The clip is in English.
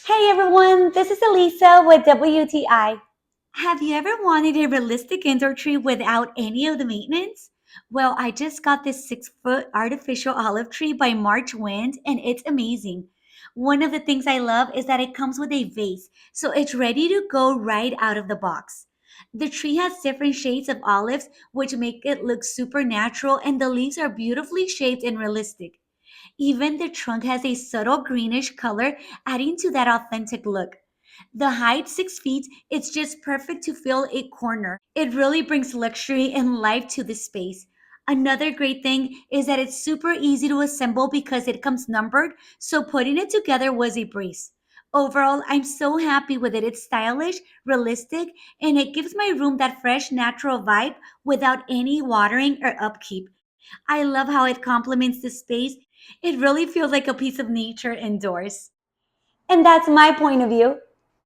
Hey everyone, this is Elisa with WTI. Have you ever wanted a realistic indoor tree without any of the maintenance? Well, I just got this 6-foot artificial olive tree by March Wind and it's amazing. One of the things I love is that it comes with a vase, so it's ready to go right out of the box. The tree has different shades of olives, which make it look super natural, and the leaves are beautifully shaped and realistic. Even the trunk has a subtle greenish color, adding to that authentic look. The height, 6 feet, it's just perfect to fill a corner. It really brings luxury and life to the space. Another great thing is that it's super easy to assemble because it comes numbered, so putting it together was a breeze. Overall, I'm so happy with it. It's stylish, realistic, and it gives my room that fresh, natural vibe without any watering or upkeep. I love how it complements the space. It really feels like a piece of nature indoors. And that's my point of view.